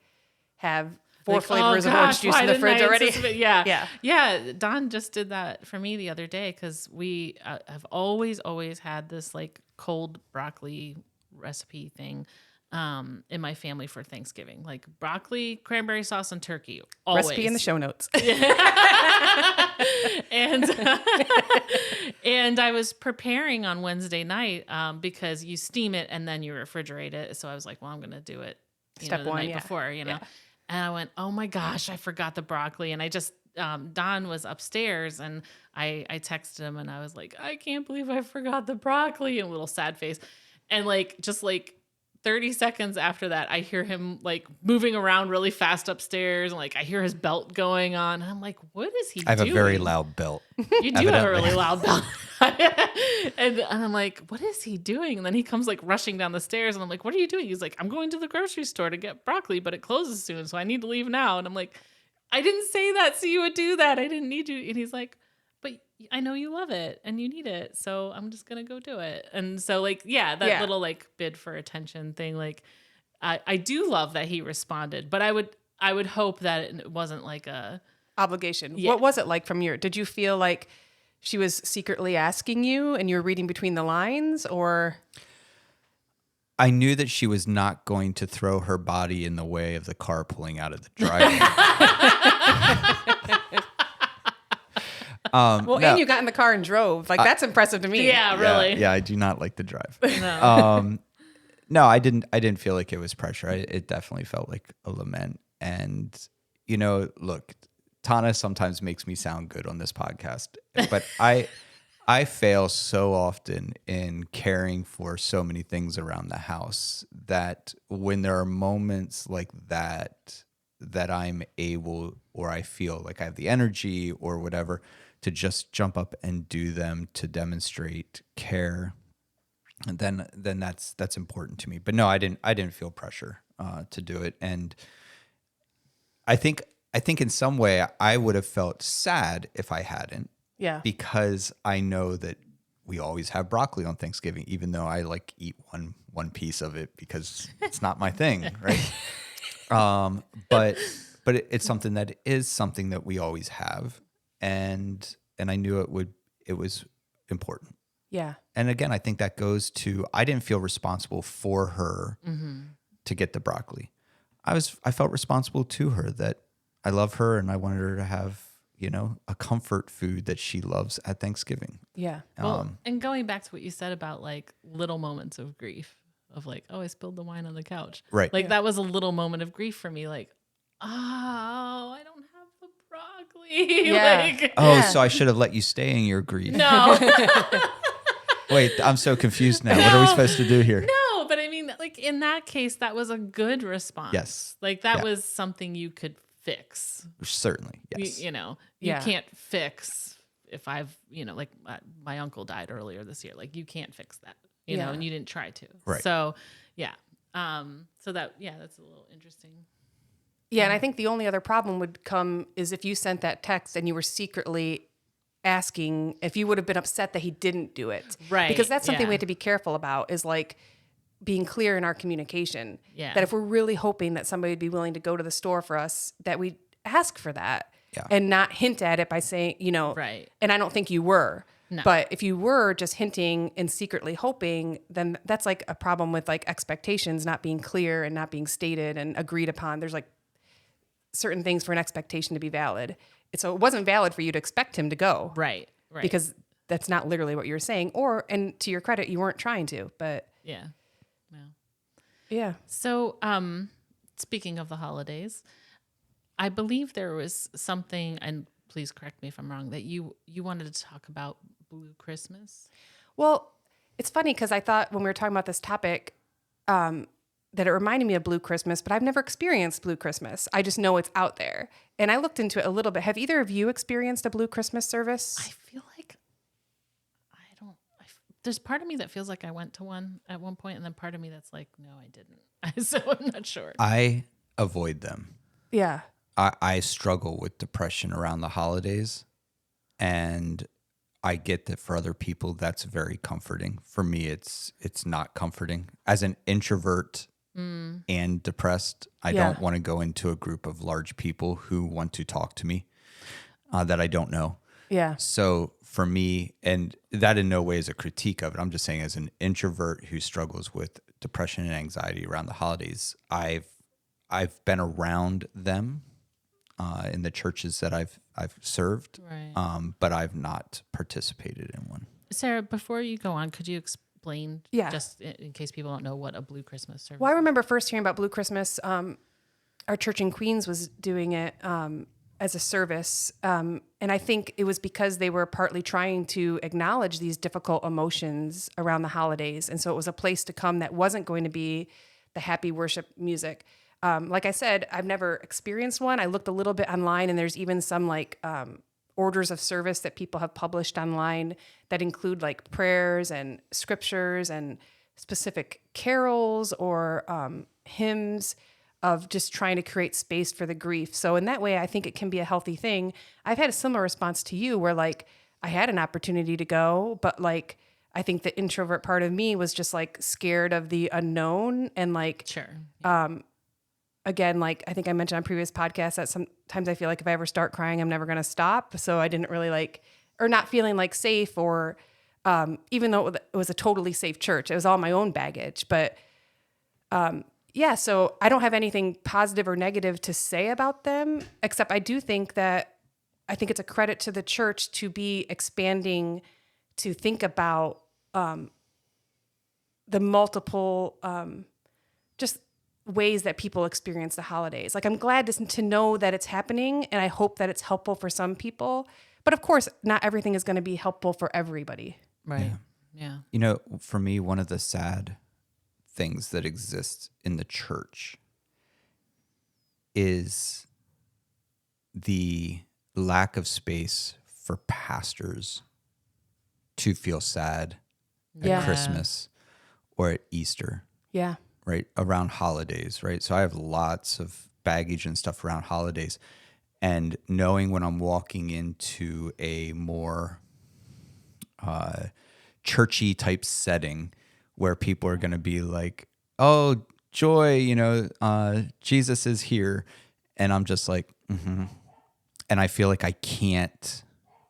have four flavors of orange juice in the fridge already? Yeah. Don just did that for me the other day, because we have always had this like cold broccoli recipe thing in my family for Thanksgiving, like broccoli, cranberry sauce, and turkey. Always. Recipe in the show notes. and and I was preparing on Wednesday night because you steam it and then you refrigerate it. So I was like, well, I'm going to do it Step the one, night before, you know. And I went, oh my gosh, I forgot the broccoli. And I just, Don was upstairs, and I texted him and I was like, I can't believe I forgot the broccoli, and a little sad face. And like, just like 30 seconds after that, I hear him like moving around really fast upstairs, and like I hear his belt going on. And I'm like, what is he doing? I have a very loud belt. You do have a really loud belt. And I'm like, what is he doing? And then he comes like rushing down the stairs, and I'm like, what are you doing? He's like, I'm going to the grocery store to get broccoli, but it closes soon, so I need to leave now. And I'm like, I didn't say that so you would do that. I didn't need you. And he's like, but I know you love it and you need it, so I'm just gonna go do it. And so like, little like bid for attention thing, like I do love that he responded, but I would hope that it wasn't like a obligation. What was it like did you feel like she was secretly asking you and you were reading between the lines, or? I knew that she was not going to throw her body in the way of the car pulling out of the driveway. No. And you got in the car and drove. Like, that's impressive to me. Yeah, really. Yeah, I do not like the drive. No. No, I didn't feel like it was pressure. It definitely felt like a lament. And, you know, look, Tana sometimes makes me sound good on this podcast, but I fail so often in caring for so many things around the house that when there are moments like that I'm able, or I feel like I have the energy or whatever, to just jump up and do them to demonstrate care, and then that's important to me. But no, I didn't feel pressure to do it. And I think in some way I would have felt sad if I hadn't. Yeah. Because I know that we always have broccoli on Thanksgiving, even though I like eat one piece of it because it's not my thing, right? But it's something that we always have, and I knew it was important. Yeah. And again, I think that goes to, I didn't feel responsible for her to get the broccoli. I felt responsible to her, that I love her and I wanted her to have, you know, a comfort food that she loves at Thanksgiving. Yeah. Well, and going back to what you said about like little moments of grief, of like, oh, I spilled the wine on the couch. Right. Like that was a little moment of grief for me. Like, oh, I don't have the broccoli. Yeah. Like, So I should have let you stay in your grief. no. Wait, I'm so confused now. What are we supposed to do here? No, but I mean, like in that case, that was a good response. Yes. Like that was something you could fix. Certainly, yes. You know, you can't fix if I've, you know, like my uncle died earlier this year. Like you can't fix that, you know, and you didn't try to. Right. So, yeah. So that's a little interesting. Yeah, and I think the only other problem would come is if you sent that text and you were secretly asking, if you would have been upset that he didn't do it. Right. Because that's something we have to be careful about, is like being clear in our communication. Yeah. That if we're really hoping that somebody would be willing to go to the store for us, that we ask for that. Yeah. and not hint at it by saying, Right. and I don't think you were. No. But if you were just hinting and secretly hoping, then that's like a problem with like expectations not being clear and not being stated and agreed upon. There's like certain things for an expectation to be valid. So it wasn't valid for you to expect him to go. Right. Because that's not literally what you were saying. And to your credit, you weren't trying to, but Yeah. yeah. So, speaking of the holidays, I believe there was something, and please correct me if I'm wrong, that you wanted to talk about Blue Christmas. Well, it's funny because I thought when we were talking about this topic, that it reminded me of Blue Christmas, but I've never experienced Blue Christmas. I just know it's out there. And I looked into it a little bit. Have either of you experienced a Blue Christmas service? I feel like there's part of me that feels like I went to one at one point, and then part of me that's like, no, I didn't. So I'm not sure. I avoid them. Yeah. I struggle with depression around the holidays, and I get that for other people that's very comforting. For me, it's not comforting. As an introvert and depressed, I don't want to go into a group of large people who want to talk to me that I don't know. Yeah. So for me, and that in no way is a critique of it, I'm just saying as an introvert who struggles with depression and anxiety around the holidays, I've been around them in the churches that I've served, Right. but I've not participated in one. Sarah, before you go on, could you explain, Yeah. just in case people don't know, what a Blue Christmas service Well, I is? remember first hearing about Blue Christmas. Our church in Queens was doing it as a service. And I think it was because they were partly trying to acknowledge these difficult emotions around the holidays. And so it was a place to come that wasn't going to be the happy worship music. Like I said, I've never experienced one. I looked a little bit online, and there's even some like orders of service that people have published online that include like prayers and scriptures and specific carols or hymns of just trying to create space for the grief. So in that way, I think it can be a healthy thing. I've had a similar response to you where like I had an opportunity to go, but like I think the introvert part of me was just like scared of the unknown and like Sure. again, like I think I mentioned on previous podcasts that sometimes I feel like if I ever start crying, I'm never going to stop. So I didn't really like, or not feeling like safe, or even though it was a totally safe church, it was all my own baggage. But yeah, so I don't have anything positive or negative to say about them, except I do think that I think it's a credit to the church to be expanding, to think about the multiple just ways that people experience the holidays. Like I'm glad to know that it's happening, and I hope that it's helpful for some people. But of course, not everything is going to be helpful for everybody. Right. Yeah. You know, for me, one of the sad things that exists in the church is the lack of space for pastors to feel sad Yeah. at Christmas or at Easter, Yeah. right? Around holidays, right? So I have lots of baggage and stuff around holidays. And knowing when I'm walking into a more churchy type setting where people are going to be like, oh, joy, Jesus is here. And I'm just like, And I feel like I can't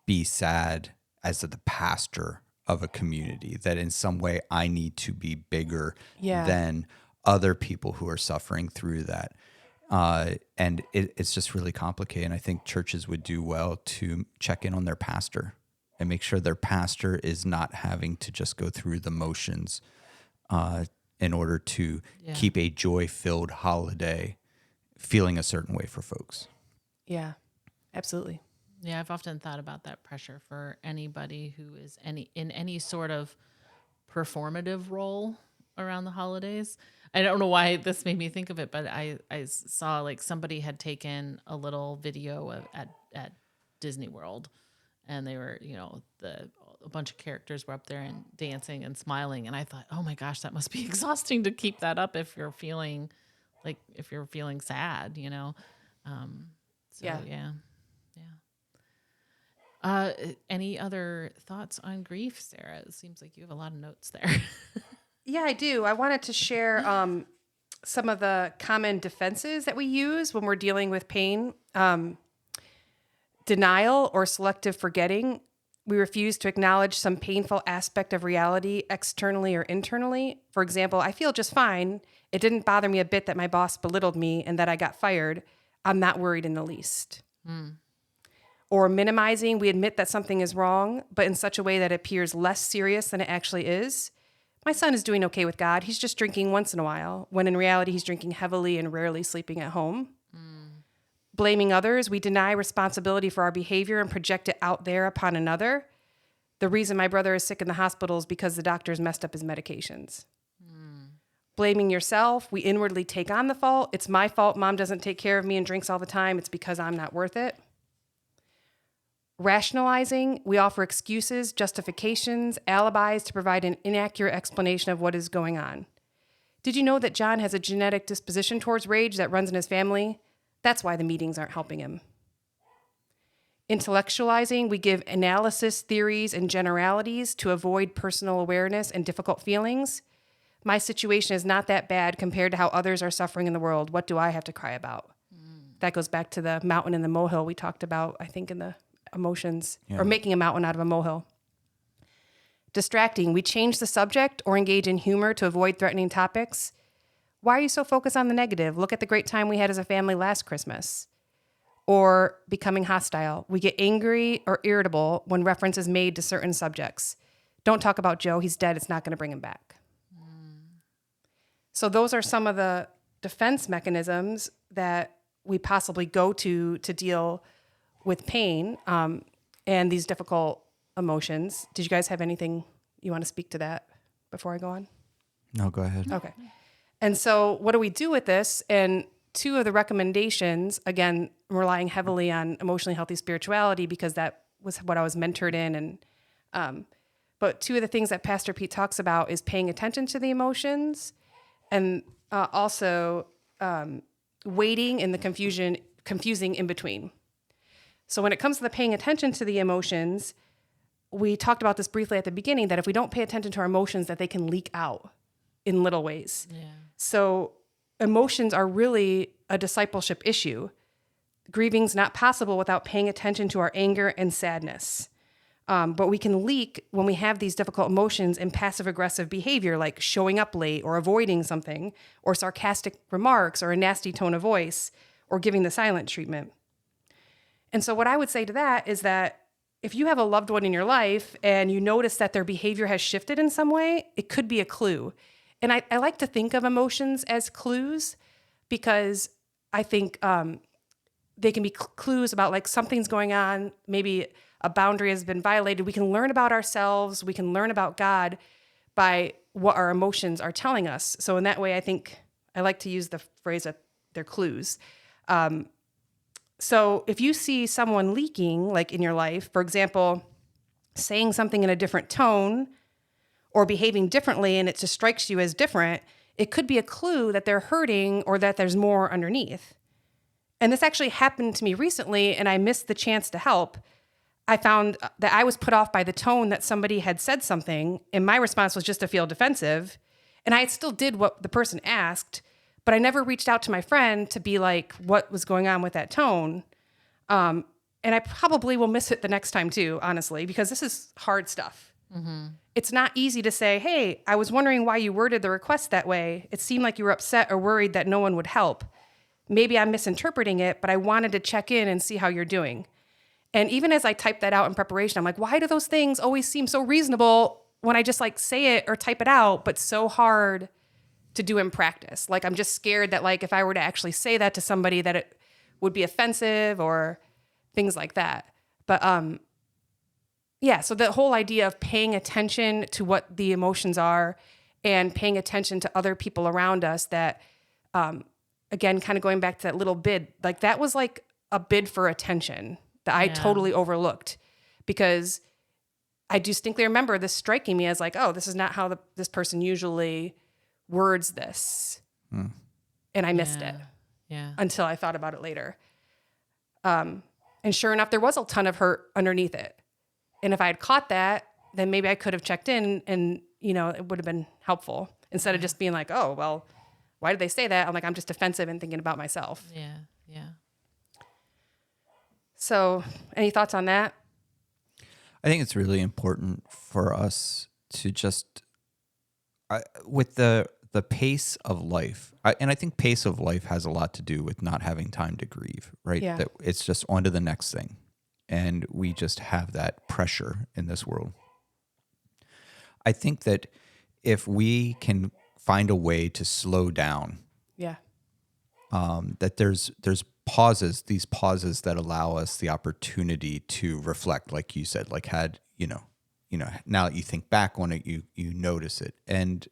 be sad as the pastor of a community, that in some way I need to be bigger than other people who are suffering through that. And it's just really complicated. And I think churches would do well to check in on their pastor and make sure their pastor is not having to just go through the motions in order to keep a joy-filled holiday feeling a certain way for folks. Yeah, absolutely. Yeah, I've often thought about that pressure for anybody who is in any sort of performative role around the holidays. I don't know why this made me think of it, but I saw like somebody had taken a little video at Disney World, and they were, a bunch of characters were up there and dancing and smiling, and I thought, oh my gosh, that must be exhausting to keep that up if you're feeling sad, Yeah. Any other thoughts on grief, Sarah? It seems like you have a lot of notes there. Yeah, I do. I wanted to share some of the common defenses that we use when we're dealing with pain. Denial or selective forgetting. We refuse to acknowledge some painful aspect of reality externally or internally. For example, I feel just fine. It didn't bother me a bit that my boss belittled me and that I got fired. I'm not worried in the least. Or minimizing, we admit that something is wrong, but in such a way that it appears less serious than it actually is. My son is doing okay with God. He's just drinking once in a while, when in reality he's drinking heavily and rarely sleeping at home. Blaming others, we deny responsibility for our behavior and project it out there upon another. The reason my brother is sick in the hospital is because the doctors messed up his medications. Blaming yourself, we inwardly take on the fault. It's my fault mom doesn't take care of me and drinks all the time. It's because I'm not worth it. Rationalizing, we offer excuses, justifications, alibis to provide an inaccurate explanation of what is going on. Did you know that John has a genetic disposition towards rage that runs in his family? That's why the meetings aren't helping him. Intellectualizing, we give analysis, theories, and generalities to avoid personal awareness and difficult feelings. My situation is not that bad compared to how others are suffering in the world. What do I have to cry about? That goes back to the mountain and the molehill we talked about, I think, in the emotions, or making a mountain out of a molehill. Distracting, we change the subject or engage in humor to avoid threatening topics. Why are you so focused on the negative? Look at the great time we had as a family last Christmas. Or becoming hostile. We get angry or irritable when reference is made to certain subjects. Don't talk about Joe. He's dead. It's not going to bring him back. So those are some of the defense mechanisms that we possibly go to deal with pain and these difficult emotions. Did you guys have anything you want to speak to that before I go on? No, go ahead. Okay. And so what do we do with this? And two of the recommendations, again, relying heavily on emotionally healthy spirituality because that was what I was mentored in. And but two of the things that Pastor Pete talks about is paying attention to the emotions and also waiting in the confusing in between. So when it comes to the paying attention to the emotions, we talked about this briefly at the beginning, that if we don't pay attention to our emotions, that they can leak out in little ways. Yeah. So emotions are really a discipleship issue. Grieving's not possible without paying attention to our anger and sadness. But we can leak when we have these difficult emotions in passive-aggressive behavior, like showing up late or avoiding something, or sarcastic remarks, or a nasty tone of voice, or giving the silent treatment. And so what I would say to that is that if you have a loved one in your life and you notice that their behavior has shifted in some way, it could be a clue. And I like to think of emotions as clues because I think they can be clues about like something's going on, maybe a boundary has been violated. We can learn about ourselves. We can learn about God by what our emotions are telling us. So in that way, I think I like to use the phrase that they're clues. So if you see someone leaking, like in your life, for example, saying something in a different tone or behaving differently and it just strikes you as different, it could be a clue that they're hurting or that there's more underneath. And this actually happened to me recently, and I missed the chance to help. I found that I was put off by the tone that somebody had said something, and my response was just to feel defensive. And I still did what the person asked, but I never reached out to my friend to be like, what was going on with that tone? And I probably will miss it the next time too, honestly, because this is hard stuff. Mm-hmm. It's not easy to say, hey, I was wondering why you worded the request that way. It seemed like you were upset or worried that no one would help. Maybe I'm misinterpreting it, but I wanted to check in and see how you're doing. And even as I typed that out in preparation, I'm like, why do those things always seem so reasonable when I just like say it or type it out, but so hard to do in practice? Like, I'm just scared that like, if I were to actually say that to somebody that it would be offensive or things like that. But, yeah, so the whole idea of paying attention to what the emotions are and paying attention to other people around us that, again, kind of going back to that little bid, like that was like a bid for attention that I totally overlooked because I distinctly remember this striking me as like, oh, this is not how this person usually words this. And I missed it until I thought about it later. And sure enough, there was a ton of hurt underneath it. And if I had caught that, then maybe I could have checked in and, you know, it would have been helpful instead of just being like, oh, well, why did they say that? I'm like, I'm just defensive and thinking about myself. Yeah. So, any thoughts on that? I think it's really important for us to just, with the pace of life, and I think pace of life has a lot to do with not having time to grieve, right? Yeah. That it's just on to the next thing. And we just have that pressure in this world. I think that if we can find a way to slow down, Yeah. that there's pauses, these pauses that allow us the opportunity to reflect, like you said, like now that you think back on it, you notice it. And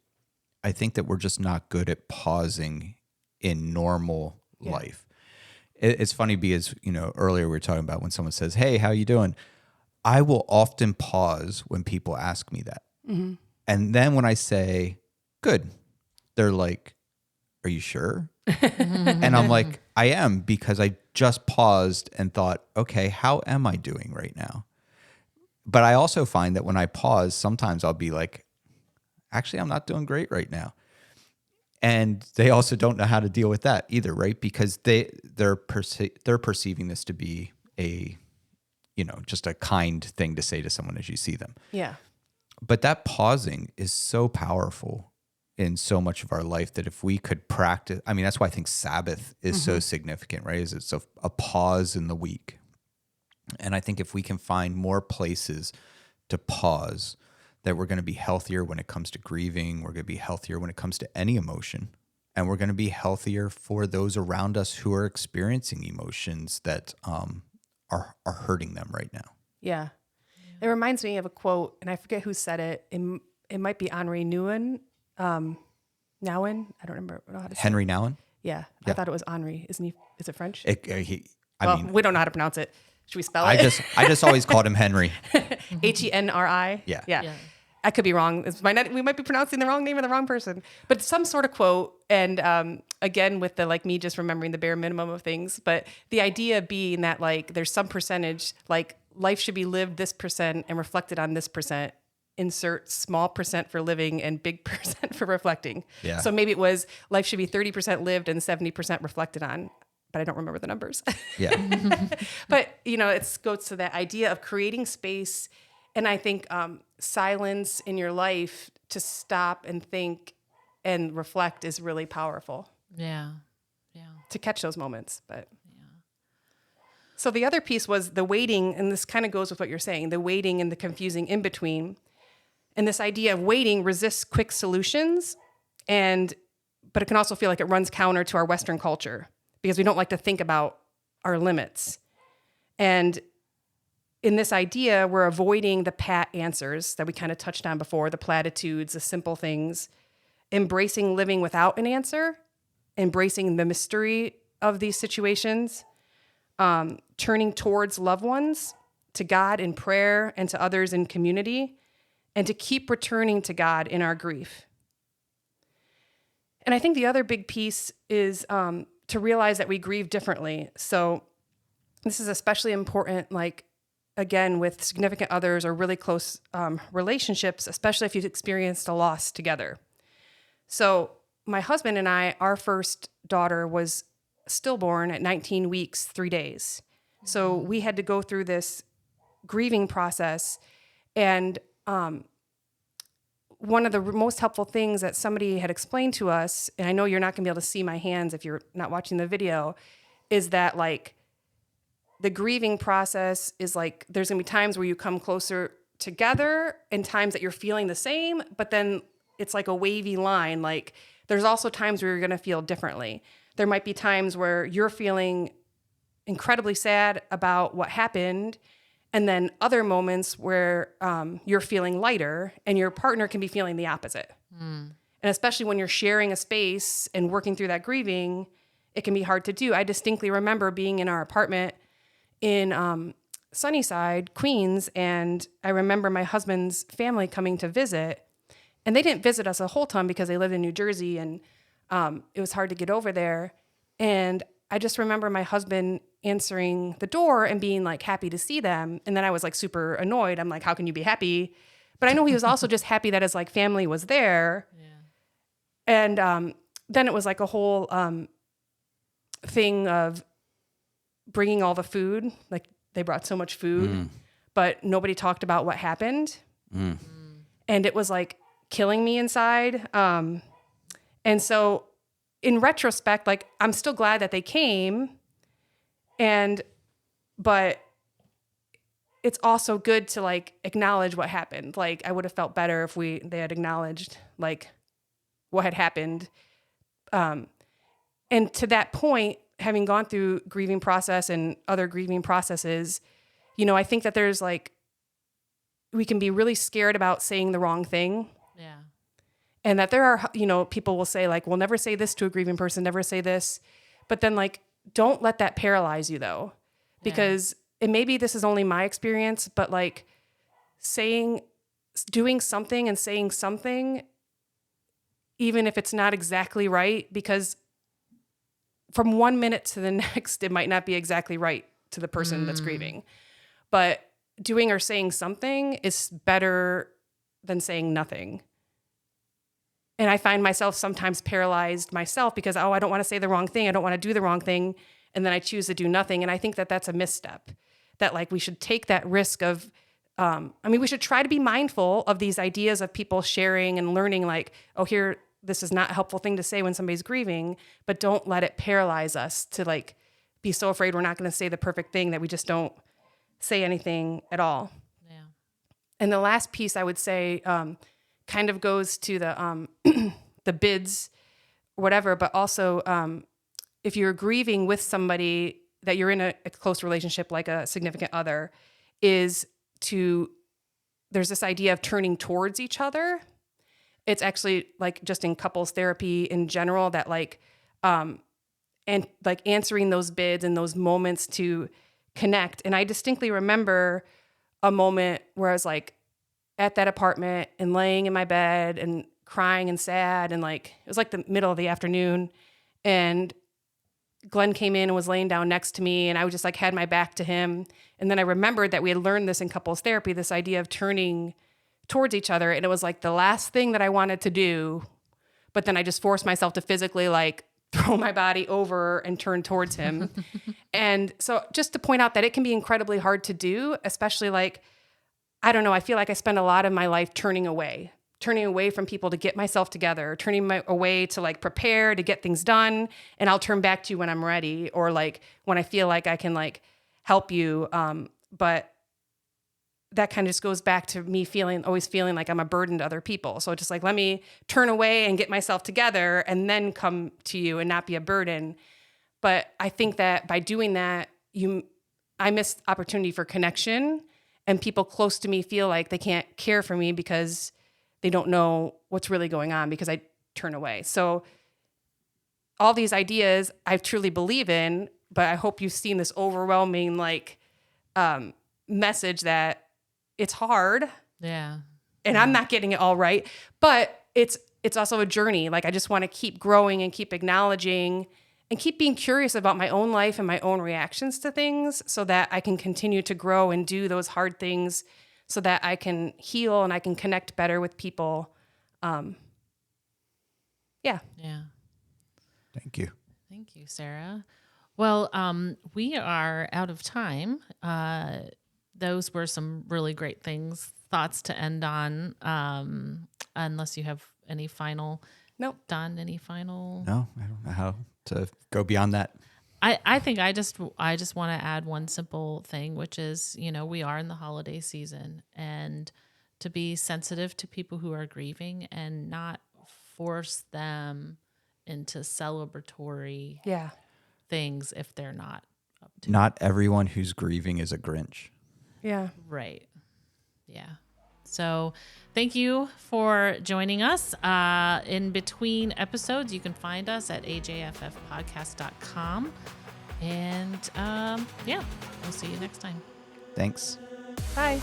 I think that we're just not good at pausing in normal life. It's funny because, earlier we were talking about when someone says, "Hey, how you doing?" I will often pause when people ask me that. Mm-hmm. And then when I say, "Good," they're like, "Are you sure?" And I'm like, I am, because I just paused and thought, okay, how am I doing right now? But I also find that when I pause, sometimes I'll be like, actually, I'm not doing great right now. And they also don't know how to deal with that either, right? Because they're perceiving this to be just a kind thing to say to someone as you see them. Yeah. But that pausing is so powerful in so much of our life that if we could practice, I mean, that's why I think Sabbath is so significant, right? Is it's a pause in the week. And I think if we can find more places to pause, that we're going to be healthier when it comes to grieving. We're going to be healthier when it comes to any emotion. And we're going to be healthier for those around us who are experiencing emotions that are hurting them right now. Yeah. It reminds me of a quote, and I forget who said it. It might be Henry Nouwen. Nouwen? I don't remember how to say Henry it. Nouwen? Yeah. I thought it was Henri. Isn't he? Is it French? I mean, we don't know how to pronounce it. Should we spell it? I just always called him Henry. Henri? Yeah. Yeah. I could be wrong. We might be pronouncing the wrong name of the wrong person, but some sort of quote. And again, with the me just remembering the bare minimum of things, but the idea being that there's some percentage, life should be lived this percent and reflected on this percent. Insert small percent for living and big percent for reflecting. Yeah. So maybe it was life should be 30% lived and 70% reflected on, but I don't remember the numbers. Yeah. But it goes to that idea of creating space. And I think silence in your life to stop and think and reflect is really powerful. Yeah. To catch those moments. But so the other piece was the waiting, and this kind of goes with what you're saying, the waiting and the confusing in between. And this idea of waiting resists quick solutions, but it can also feel like it runs counter to our Western culture because we don't like to think about our limits. And in this idea, we're avoiding the pat answers that we kind of touched on before, the platitudes, the simple things, embracing living without an answer, embracing the mystery of these situations, turning towards loved ones, to God in prayer and to others in community, and to keep returning to God in our grief. And I think the other big piece is to realize that we grieve differently. So this is especially important, again, with significant others or really close relationships, especially if you've experienced a loss together. So my husband and I, our first daughter was stillborn at 19 weeks, 3 days. So we had to go through this grieving process. And one of the most helpful things that somebody had explained to us, and I know you're not going to be able to see my hands if you're not watching the video, is that the grieving process is there's going to be times where you come closer together and times that you're feeling the same, but then it's like a wavy line. There's also times where you're going to feel differently. There might be times where you're feeling incredibly sad about what happened, and then other moments where you're feeling lighter and your partner can be feeling the opposite. And especially when you're sharing a space and working through that grieving, it can be hard to do. I distinctly remember being in our apartment in Sunnyside, Queens, and I remember my husband's family coming to visit, and they didn't visit us a whole ton because they lived in New Jersey, and it was hard to get over there. And I just remember my husband answering the door and being happy to see them. And then I was super annoyed. I'm like, how can you be happy? But I know he was also just happy that his family was there. Yeah. And then it was a whole thing of bringing all the food, they brought so much food, but nobody talked about what happened. And it was like killing me inside. And so in retrospect, like I'm still glad that they came, but it's also good to like acknowledge what happened. Like I would have felt better if they had acknowledged like what had happened. And to that point, having gone through grieving process and other grieving processes, you know, I think that there's like, we can be really scared about saying the wrong thing. Yeah. And that there are, you know, people will say like, we'll never say this to a grieving person, never say this. But then like, don't let that paralyze you though, because and maybe this is only my experience, but like doing something and saying something, even if it's not exactly right, because from 1 minute to the next, it might not be exactly right to the person that's grieving. But doing or saying something is better than saying nothing. And I find myself sometimes paralyzed myself because, I don't want to say the wrong thing. I don't want to do the wrong thing. And then I choose to do nothing. And I think that that's a misstep, that like we should take that risk of, we should try to be mindful of these ideas of people sharing and learning like, this is not a helpful thing to say when somebody's grieving, but don't let it paralyze us to like be so afraid we're not going to say the perfect thing that we just don't say anything at all. Yeah. And the last piece I would say kind of goes to the the bids, whatever, but also if you're grieving with somebody that you're in a close relationship, like a significant other, there's this idea of turning towards each other. It's actually like just in couples therapy in general that like, and like answering those bids and those moments to connect. And I distinctly remember a moment where I was like at that apartment and laying in my bed and crying and sad. And like, it was like the middle of the afternoon, and Glenn came in and was laying down next to me, and I was just like had my back to him. And then I remembered that we had learned this in couples therapy, this idea of turning towards each other. And it was like the last thing that I wanted to do, but then I just forced myself to physically like throw my body over and turn towards him. And so just to point out that it can be incredibly hard to do, especially like, I don't know, I feel like I spend a lot of my life turning away from people to get myself together, away to like prepare to get things done. And I'll turn back to you when I'm ready, or like when I feel like I can like help you. But that kind of just goes back to me always feeling like I'm a burden to other people. So just like, let me turn away and get myself together and then come to you and not be a burden. But I think that by doing that, I miss opportunity for connection, and people close to me feel like they can't care for me because they don't know what's really going on because I turn away. So all these ideas I truly believe in, but I hope you've seen this overwhelming like message that it's hard. Yeah. And I'm not getting it all right, but it's also a journey. Like I just want to keep growing and keep acknowledging and keep being curious about my own life and my own reactions to things so that I can continue to grow and do those hard things so that I can heal and I can connect better with people. Yeah. Yeah. Thank you. Thank you, Sarah. Well, we are out of time. Those were some really great thoughts to end on. Unless you have any final. Nope. Don, any final? No, I don't know how to go beyond that. I think I just want to add one simple thing, which is, we are in the holiday season, and to be sensitive to people who are grieving and not force them into celebratory things if they're not up to Not everyone who's grieving is a Grinch. Yeah. Right. Yeah. So thank you for joining us. In between episodes, you can find us at ajffpodcast.com. And we'll see you next time. Thanks. Bye.